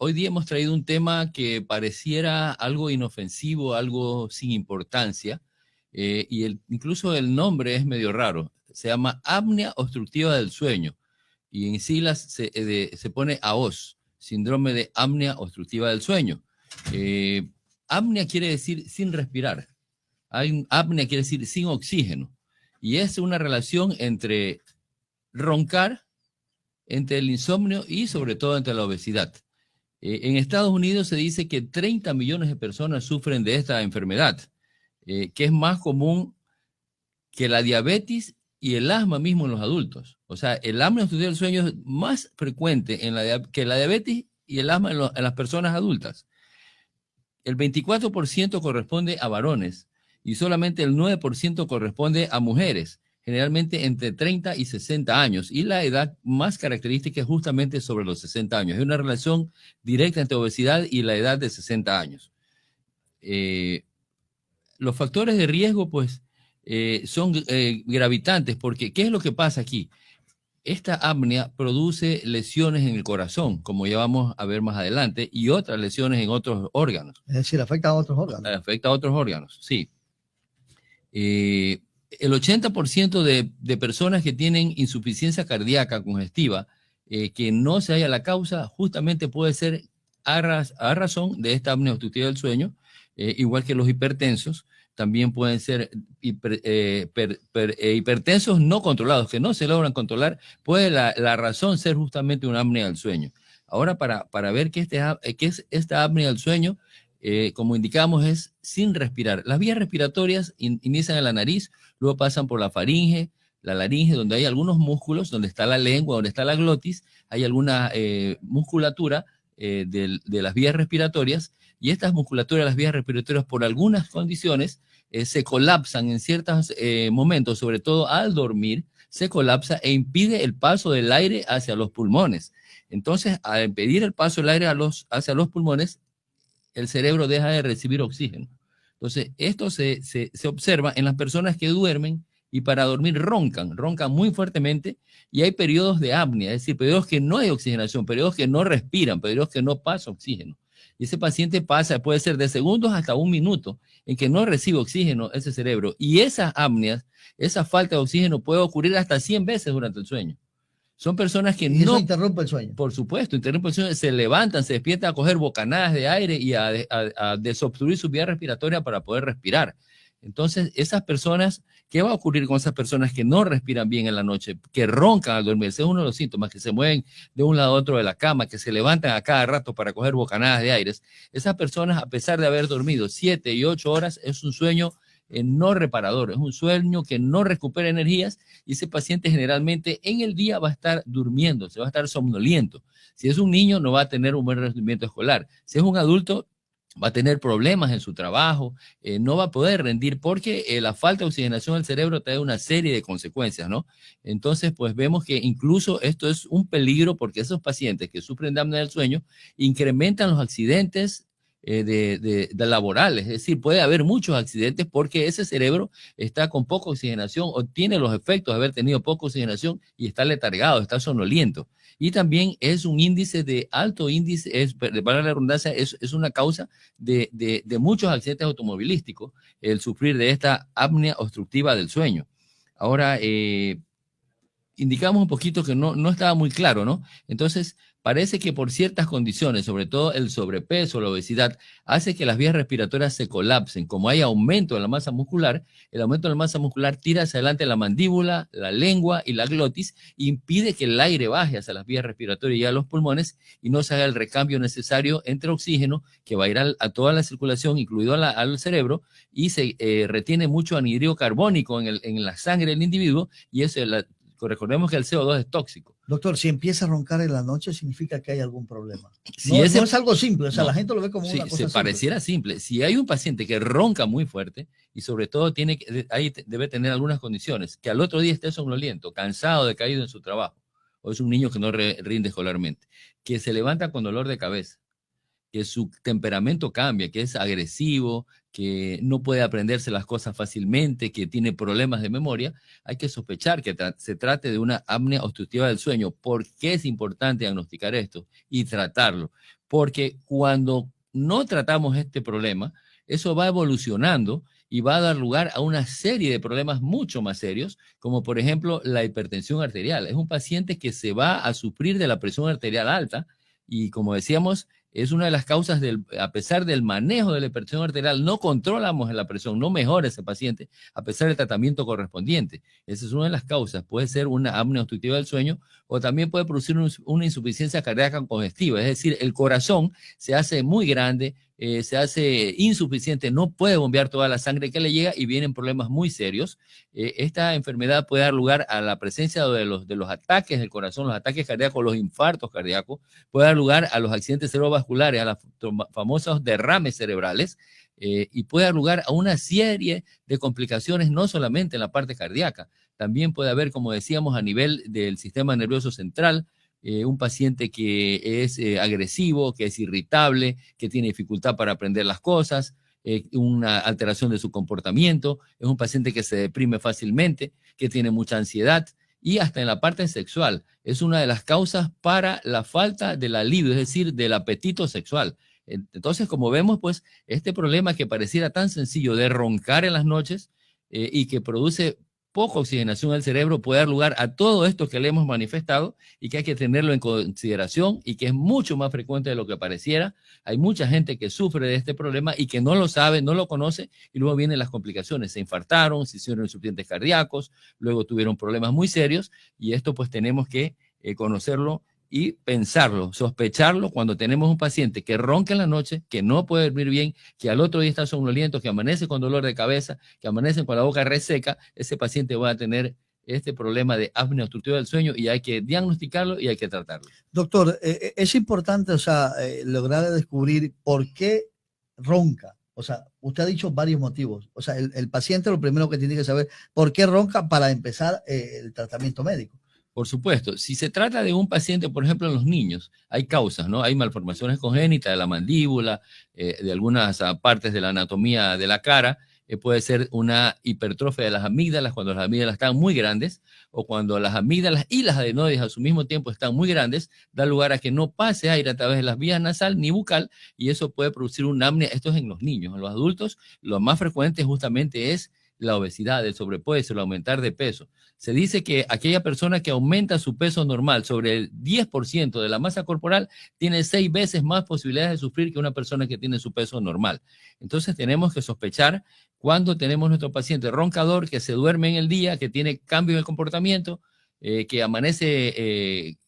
hoy día hemos traído un tema que pareciera algo inofensivo, algo sin importancia, y incluso el nombre es medio raro. Se llama apnea obstructiva del sueño, y en siglas se pone AOS, síndrome de apnea obstructiva del sueño. Apnea quiere decir sin respirar. Apnea quiere decir sin oxígeno. Y es una relación entre roncar, entre el insomnio y sobre todo entre la obesidad. En Estados Unidos se dice que 30 millones de personas sufren de esta enfermedad, que es más común que la diabetes y el asma mismo en los adultos. O sea, el apnea obstructiva del sueño es más frecuente que la diabetes y el asma en las personas adultas. El 24% corresponde a varones y solamente el 9% corresponde a mujeres, generalmente entre 30 y 60 años. Y la edad más característica es justamente sobre los 60 años. Hay una relación directa entre obesidad y la edad de 60 años. Los factores de riesgo, pues, son gravitantes, porque ¿qué es lo que pasa aquí? Esta apnea produce lesiones en el corazón, como ya vamos a ver más adelante, y otras lesiones en otros órganos. Es decir, afecta a otros órganos. Afecta a otros órganos, sí. El 80% de personas que tienen insuficiencia cardíaca congestiva, que no se halla la causa, justamente puede ser a razón de esta apnea obstructiva del sueño, igual que los hipertensos. También pueden ser hipertensos no controlados, que no se logran controlar. Puede la razón ser justamente una apnea del sueño. Ahora, para ver qué es esta apnea del sueño, como indicamos, es sin respirar. Las vías respiratorias inician en la nariz, luego pasan por la faringe, la laringe, donde hay algunos músculos, donde está la lengua, donde está la glotis, hay alguna musculatura de las vías respiratorias, y estas musculaturas de las vías respiratorias, por algunas condiciones, se colapsan en ciertos momentos, sobre todo al dormir, se colapsa e impide el paso del aire hacia los pulmones. Entonces, al impedir el paso del aire hacia los pulmones, el cerebro deja de recibir oxígeno. Entonces, esto se observa en las personas que duermen y para dormir roncan muy fuertemente, y hay periodos de apnea, es decir, periodos que no hay oxigenación, periodos que no respiran, periodos que no pasa oxígeno. Y ese paciente puede ser de segundos hasta un minuto en que no recibe oxígeno ese cerebro. Y esas apneas, esa falta de oxígeno puede ocurrir hasta 100 veces durante el sueño. Son personas que no... Eso interrumpe el sueño. Por supuesto, interrumpe el sueño, se levantan, se despiertan a coger bocanadas de aire y a desobstruir su vía respiratoria para poder respirar. Entonces, esas personas, ¿qué va a ocurrir con esas personas que no respiran bien en la noche, que roncan al dormir? Ese es uno de los síntomas, que se mueven de un lado a otro de la cama, que se levantan a cada rato para coger bocanadas de aire. Esas personas, a pesar de haber dormido 7 y 8 horas, es un sueño no reparador, es un sueño que no recupera energías, y ese paciente generalmente en el día va a estar durmiendo, se va a estar somnoliento. Si es un niño, no va a tener un buen rendimiento escolar. Si es un adulto, va a tener problemas en su trabajo, no va a poder rendir, porque la falta de oxigenación del cerebro trae una serie de consecuencias, ¿no? Entonces, pues vemos que incluso esto es un peligro, porque esos pacientes que sufren de apnea del sueño incrementan los accidentes de laborales, es decir, puede haber muchos accidentes porque ese cerebro está con poca oxigenación o tiene los efectos de haber tenido poca oxigenación y está letargado, está somnoliento. Y también es un índice de alto índice, para la redundancia, es una causa de muchos accidentes automovilísticos, el sufrir de esta apnea obstructiva del sueño. Ahora, indicamos un poquito que no estaba muy claro, ¿no? Entonces, parece que por ciertas condiciones, sobre todo el sobrepeso, la obesidad, hace que las vías respiratorias se colapsen. Como hay aumento de la masa muscular, el aumento de la masa muscular tira hacia adelante la mandíbula, la lengua y la glotis, e impide que el aire baje hacia las vías respiratorias y a los pulmones, y no se haga el recambio necesario entre oxígeno, que va a ir a toda la circulación, incluido al cerebro, y se retiene mucho anhídrido carbónico en la sangre del individuo, y eso recordemos que el CO2 es tóxico. Doctor, si empieza a roncar en la noche, significa que hay algún problema. No es algo simple, o sea, la gente lo ve como una cosa simple. Pareciera simple. Si hay un paciente que ronca muy fuerte, y sobre todo debe tener algunas condiciones, que al otro día esté somnoliento, cansado, decaído en su trabajo, o es un niño que no rinde escolarmente, que se levanta con dolor de cabeza, que su temperamento cambia, que es agresivo, que no puede aprenderse las cosas fácilmente, que tiene problemas de memoria, hay que sospechar que se trate de una apnea obstructiva del sueño. ¿Por qué es importante diagnosticar esto y tratarlo? porque cuando no tratamos este problema, eso va evolucionando y va a dar lugar a una serie de problemas mucho más serios, como por ejemplo la hipertensión arterial. Es un paciente que se va a sufrir de la presión arterial alta y, como decíamos, es una de las causas a pesar del manejo de la hipertensión arterial, no controlamos la presión, no mejora ese paciente a pesar del tratamiento correspondiente. Esa es una de las causas. Puede ser una apnea obstructiva del sueño o también puede producir una insuficiencia cardíaca congestiva, es decir, el corazón se hace muy grande, se hace insuficiente, no puede bombear toda la sangre que le llega y vienen problemas muy serios. Esta enfermedad puede dar lugar a la presencia de los ataques del corazón, los ataques cardíacos, los infartos cardíacos, puede dar lugar a los accidentes cerebrovasculares, a los famosos derrames cerebrales, y puede dar lugar a una serie de complicaciones, no solamente en la parte cardíaca, también puede haber, como decíamos, a nivel del sistema nervioso central, un paciente que es agresivo, que es irritable, que tiene dificultad para aprender las cosas, una alteración de su comportamiento, es un paciente que se deprime fácilmente, que tiene mucha ansiedad, y hasta en la parte sexual. Es una de las causas para la falta del alivio, es decir, del apetito sexual. Entonces, como vemos, pues, este problema que pareciera tan sencillo de roncar en las noches y que produce poca oxigenación al cerebro puede dar lugar a todo esto que le hemos manifestado y que hay que tenerlo en consideración y que es mucho más frecuente de lo que pareciera. Hay mucha gente que sufre de este problema y que no lo sabe, no lo conoce y luego vienen las complicaciones. Se infartaron, se hicieron insuficientes cardíacos, luego tuvieron problemas muy serios y esto pues tenemos que conocerlo y pensarlo, sospecharlo cuando tenemos un paciente que ronca en la noche, que no puede dormir bien, que al otro día está somnoliento, que amanece con dolor de cabeza, que amanece con la boca reseca, ese paciente va a tener este problema de apnea obstructiva del sueño y hay que diagnosticarlo y hay que tratarlo. Doctor, es importante, o sea, lograr descubrir por qué ronca. O sea, usted ha dicho varios motivos. O sea, el paciente lo primero que tiene que saber por qué ronca para empezar el tratamiento médico. Por supuesto, si se trata de un paciente, por ejemplo, en los niños, hay causas, ¿no? Hay malformaciones congénitas de la mandíbula, de algunas partes de la anatomía de la cara, puede ser una hipertrofia de las amígdalas, cuando las amígdalas están muy grandes, o cuando las amígdalas y las adenoides a su mismo tiempo están muy grandes, da lugar a que no pase aire a través de las vías nasal ni bucal, y eso puede producir una apnea. Esto es en los niños. En los adultos, lo más frecuente justamente es la obesidad, el sobrepeso, el aumentar de peso. Se dice que aquella persona que aumenta su peso normal sobre el 10% de la masa corporal tiene 6 veces más posibilidades de sufrir que una persona que tiene su peso normal. Entonces tenemos que sospechar cuando tenemos nuestro paciente roncador, que se duerme en el día, que tiene cambio en el comportamiento, que amanece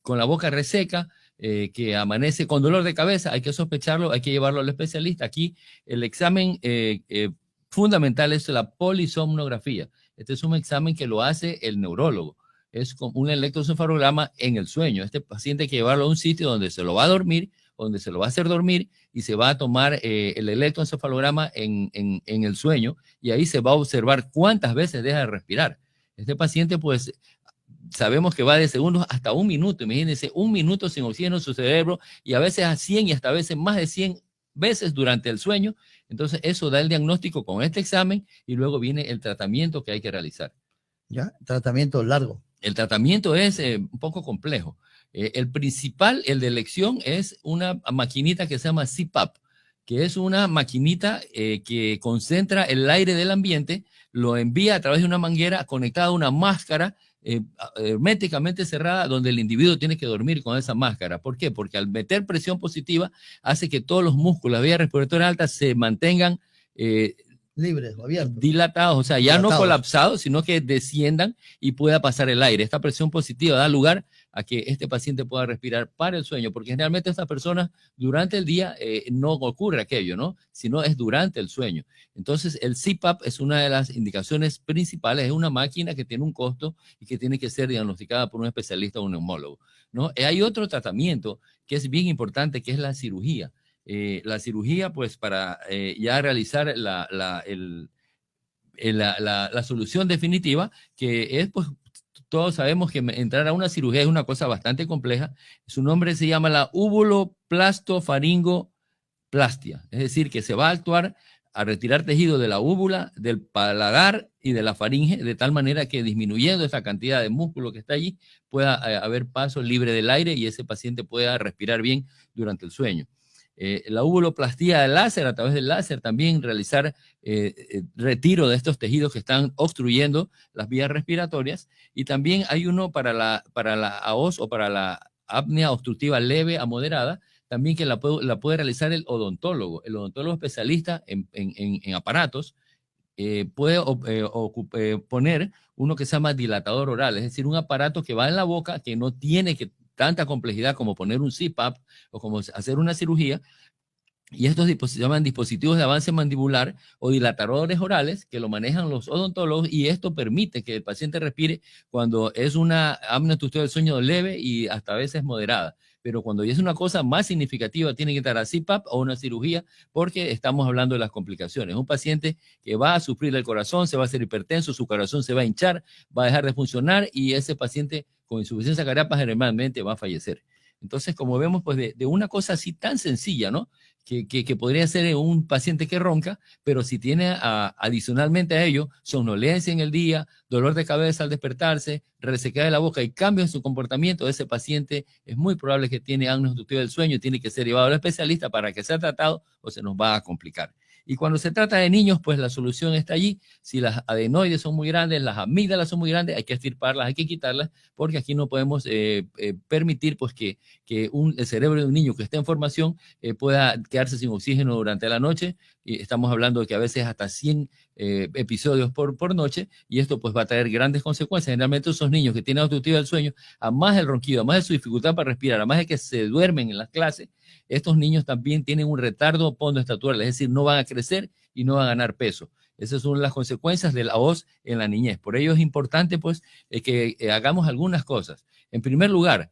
con la boca reseca, que amanece con dolor de cabeza, hay que sospecharlo, hay que llevarlo al especialista. Aquí el examen fundamental es la polisomnografía. Este es un examen que lo hace el neurólogo. Es como un electroencefalograma en el sueño. Este paciente hay que llevarlo a un sitio donde se lo va a dormir, donde se lo va a hacer dormir y se va a tomar el electroencefalograma en el sueño y ahí se va a observar cuántas veces deja de respirar. Este paciente, pues, sabemos que va de segundos hasta un minuto. Imagínense, un minuto sin oxígeno en su cerebro y a veces a 100 y hasta a veces más de 100 veces durante el sueño. Entonces eso da el diagnóstico con este examen y luego viene el tratamiento que hay que realizar. ¿Ya? Tratamiento largo. El tratamiento es un poco complejo. El principal, el de elección, es una maquinita que se llama CPAP, que es una maquinita que concentra el aire del ambiente, lo envía a través de una manguera conectada a una máscara herméticamente cerrada, donde el individuo tiene que dormir con esa máscara. ¿Por qué? Porque al meter presión positiva hace que todos los músculos, las vías respiratorias altas se mantengan libres o abiertos, dilatados, o sea, ya dilatados, no colapsados, sino que desciendan y pueda pasar el aire. Esta presión positiva da lugar a que este paciente pueda respirar para el sueño, porque generalmente estas personas durante el día no ocurre aquello, ¿no? Sino es durante el sueño. Entonces, el CPAP es una de las indicaciones principales, es una máquina que tiene un costo y que tiene que ser diagnosticada por un especialista o un neumólogo, ¿no? Hay otro tratamiento que es bien importante, que es la cirugía. La cirugía, pues, para ya realizar la solución definitiva, que es, pues, todos sabemos que entrar a una cirugía es una cosa bastante compleja. Su nombre se llama la uvuloplastofaringoplastia, es decir, que se va a actuar a retirar tejido de la úvula, del paladar y de la faringe, de tal manera que disminuyendo esa cantidad de músculo que está allí, pueda haber paso libre del aire y ese paciente pueda respirar bien durante el sueño. La uvuloplastía del láser, a través del láser también realizar retiro de estos tejidos que están obstruyendo las vías respiratorias. Y también hay uno para la AOS o para la apnea obstructiva leve a moderada, también que la puede realizar el odontólogo. El odontólogo especialista en aparatos puede poner uno que se llama dilatador oral, es decir, un aparato que va en la boca que no tiene tanta complejidad como poner un CPAP o como hacer una cirugía. Y estos se llaman dispositivos de avance mandibular o dilatadores orales que lo manejan los odontólogos, y esto permite que el paciente respire cuando es una apnea obstructiva del sueño leve y hasta a veces moderada. Pero cuando ya es una cosa más significativa, tiene que estar a CPAP o una cirugía, porque estamos hablando de las complicaciones. Un paciente que va a sufrir del corazón, se va a hacer hipertenso, su corazón se va a hinchar, va a dejar de funcionar, y ese paciente con insuficiencia cardíaca generalmente va a fallecer. Entonces, como vemos, pues de una cosa así tan sencilla, ¿no? Que podría ser un paciente que ronca, pero si tiene adicionalmente a ello somnolencia en el día, dolor de cabeza al despertarse, resequedad de la boca y cambios en su comportamiento, ese paciente es muy probable que tiene apnea obstructiva del sueño, tiene que ser llevado al especialista para que sea tratado o se nos va a complicar. Y cuando se trata de niños, pues la solución está allí. Si las adenoides son muy grandes, las amígdalas son muy grandes, hay que extirparlas, hay que quitarlas, porque aquí no podemos permitir pues que el cerebro de un niño que esté en formación pueda quedarse sin oxígeno durante la noche. Y estamos hablando de que a veces hasta 100 episodios por noche, y esto pues va a traer grandes consecuencias. Generalmente esos niños que tienen obstructiva del sueño, a más del ronquido, a más de su dificultad para respirar, a más de que se duermen en las clases, estos niños también tienen un retardo pondoestatural, es decir, no van a crecer y no van a ganar peso. Esas son las consecuencias de la OS en la niñez. Por ello es importante pues que hagamos algunas cosas. En primer lugar,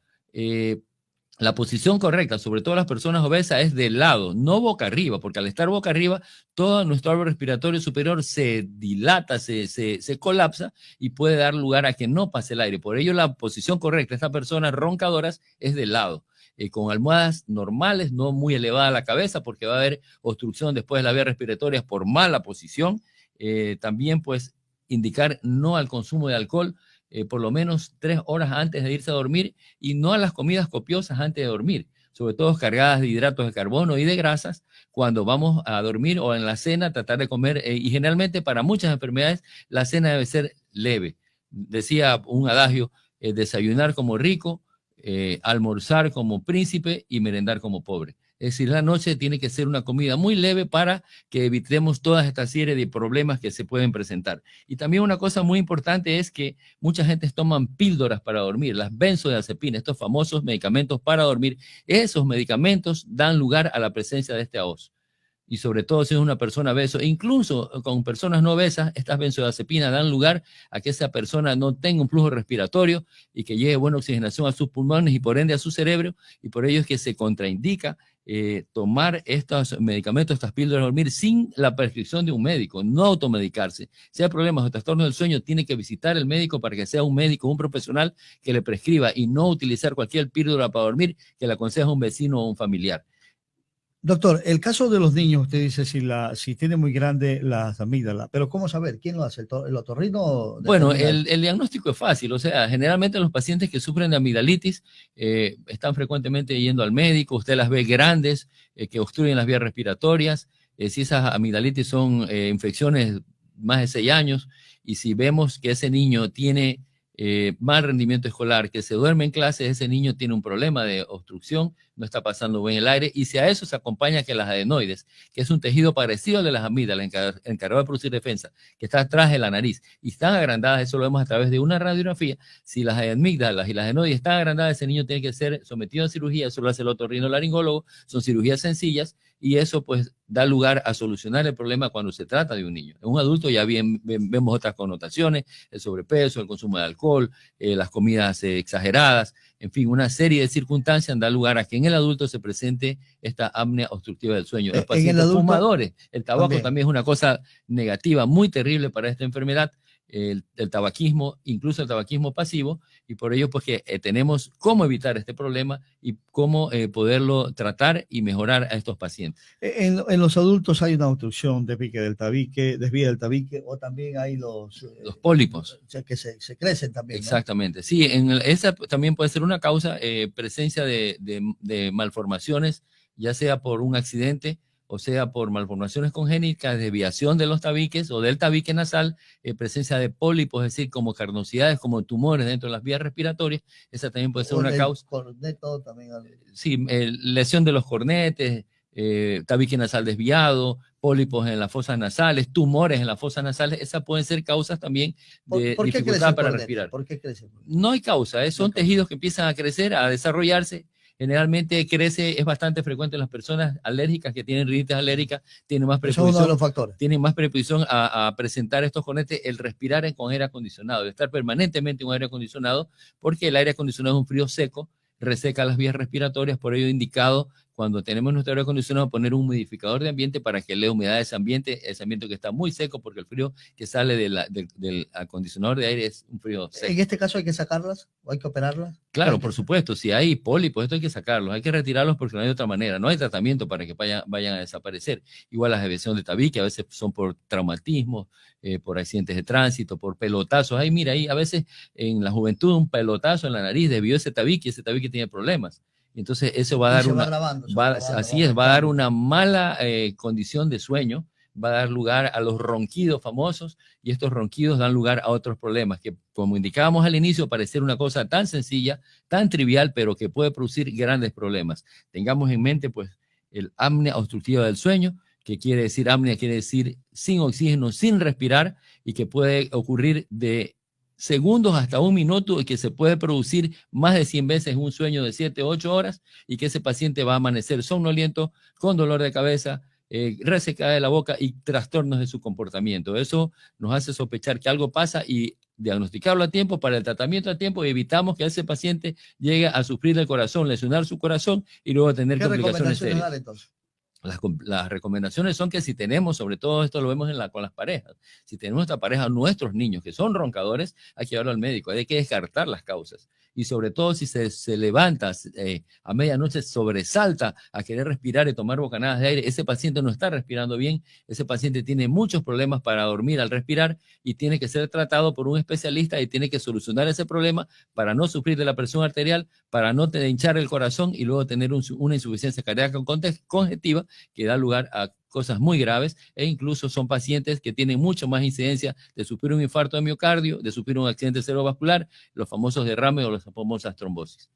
la posición correcta, sobre todo las personas obesas, es de lado, no boca arriba, porque al estar boca arriba, todo nuestro árbol respiratorio superior se dilata, se colapsa y puede dar lugar a que no pase el aire. Por ello, la posición correcta de estas personas roncadoras es de lado, con almohadas normales, no muy elevada la cabeza, porque va a haber obstrucción después de las vías respiratorias por mala posición. También, pues, indicar no al consumo de alcohol, por lo menos 3 horas antes de irse a dormir, y no a las comidas copiosas antes de dormir, sobre todo cargadas de hidratos de carbono y de grasas. Cuando vamos a dormir o en la cena, tratar de comer, y generalmente para muchas enfermedades la cena debe ser leve. Decía un adagio, desayunar como rico, almorzar como príncipe y merendar como pobre. Es decir, la noche tiene que ser una comida muy leve para que evitemos toda esta serie de problemas que se pueden presentar. Y también una cosa muy importante es que mucha gente toman píldoras para dormir, las benzodiazepinas, estos famosos medicamentos para dormir. Esos medicamentos dan lugar a la presencia de este AOS. Y sobre todo si es una persona obesa, incluso con personas no obesas, estas benzodiazepinas dan lugar a que esa persona no tenga un flujo respiratorio y que lleve buena oxigenación a sus pulmones y por ende a su cerebro, y por ello es que se contraindica tomar estos medicamentos, estas píldoras de dormir sin la prescripción de un médico, no automedicarse. Si hay problemas o trastornos del sueño, tiene que visitar al médico para que sea un médico, un profesional que le prescriba, y no utilizar cualquier píldora para dormir que le aconseja un vecino o un familiar. Doctor, el caso de los niños, usted dice si tiene muy grande las amígdalas, pero ¿cómo saber? ¿Quién lo hace? ¿El otorrino? Bueno, el diagnóstico es fácil, o sea, generalmente los pacientes que sufren de amigdalitis están frecuentemente yendo al médico, usted las ve grandes, que obstruyen las vías respiratorias, si esas amigdalitis son infecciones más de 6 años, y si vemos que ese niño tiene mal rendimiento escolar, que se duerme en clase, ese niño tiene un problema de obstrucción, no está pasando bien el aire, y si a eso se acompaña que las adenoides, que es un tejido parecido al de las amígdalas, encargado de producir defensa, que está atrás de la nariz, y están agrandadas, eso lo vemos a través de una radiografía, si las amígdalas y las adenoides están agrandadas, ese niño tiene que ser sometido a cirugía, eso lo hace el otorrinolaringólogo, son cirugías sencillas, y eso pues da lugar a solucionar el problema cuando se trata de un niño. En un adulto ya bien vemos otras connotaciones, el sobrepeso, el consumo de alcohol, las comidas exageradas, en fin, una serie de circunstancias dan lugar a que en el adulto se presente esta apnea obstructiva del sueño. Los pacientes fumadores, el tabaco también es una cosa negativa, muy terrible para esta enfermedad. el tabaquismo, incluso el tabaquismo pasivo, y por ello pues que tenemos cómo evitar este problema y cómo poderlo tratar y mejorar a estos pacientes. En los adultos hay una obstrucción de pique del tabique, desvía del tabique, o también hay los pólipos. Que se crecen también, ¿no? Exactamente. Sí, esa también puede ser una causa, presencia de malformaciones, ya sea por un accidente o sea por malformaciones congénitas, desviación de los tabiques o del tabique nasal, presencia de pólipos, es decir, como carnosidades, como tumores dentro de las vías respiratorias. Esa también puede ser una causa. Corneto también. Sí, lesión de los cornetes, tabique nasal desviado, pólipos en las fosas nasales, tumores en las fosas nasales, esas pueden ser causas también de dificultad para respirar. ¿Por qué crece? No hay causa, son tejidos que empiezan a crecer, a desarrollarse. Generalmente crece, es bastante frecuente en las personas alérgicas que tienen rinitis alérgica, tienen más predisposición, uno de los factores. Tienen más predisposición a presentar estos cornetes, el respirar con aire acondicionado, el estar permanentemente en un aire acondicionado, porque el aire acondicionado es un frío seco, reseca las vías respiratorias, por ello indicado cuando tenemos nuestro aire acondicionado poner un humidificador de ambiente para que la humedad de ese ambiente que está muy seco, porque el frío que sale del acondicionador de aire es un frío seco. ¿En este caso hay que sacarlas o hay que operarlas? Claro, por supuesto, si hay pólipos, esto hay que sacarlos, hay que retirarlos porque no hay otra manera, no hay tratamiento para que vayan a desaparecer. Igual las desviaciones de tabique, a veces son por traumatismos, por accidentes de tránsito, por pelotazos. Ay, mira, ahí a veces en la juventud un pelotazo en la nariz desvió ese tabique tiene problemas. Entonces eso va a dar una mala condición de sueño, va a dar lugar a los ronquidos famosos y estos ronquidos dan lugar a otros problemas que, como indicábamos al inicio, parecer una cosa tan sencilla, tan trivial, pero que puede producir grandes problemas. Tengamos en mente pues el apnea obstructiva del sueño, que quiere decir apnea, quiere decir sin oxígeno, sin respirar, y que puede ocurrir de segundos hasta un minuto y que se puede producir más de 100 veces un sueño de 7, 8 horas y que ese paciente va a amanecer somnoliento, con dolor de cabeza, resecada de la boca y trastornos de su comportamiento. Eso nos hace sospechar que algo pasa y diagnosticarlo a tiempo para el tratamiento a tiempo y evitamos que ese paciente llegue a sufrir del corazón, lesionar su corazón y luego tener complicaciones serias. Las recomendaciones son que si tenemos, sobre todo esto lo vemos con las parejas, si tenemos esta pareja, nuestros niños que son roncadores, hay que llevarlo al médico, hay que descartar las causas. Y sobre todo si se levanta a medianoche, sobresalta a querer respirar y tomar bocanadas de aire, ese paciente no está respirando bien, ese paciente tiene muchos problemas para dormir al respirar y tiene que ser tratado por un especialista y tiene que solucionar ese problema para no sufrir de la presión arterial, para no hinchar el corazón y luego tener una insuficiencia cardíaca congestiva que da lugar a cosas muy graves e incluso son pacientes que tienen mucho más incidencia de sufrir un infarto de miocardio, de sufrir un accidente cerebrovascular, los famosos derrames o las famosas trombosis.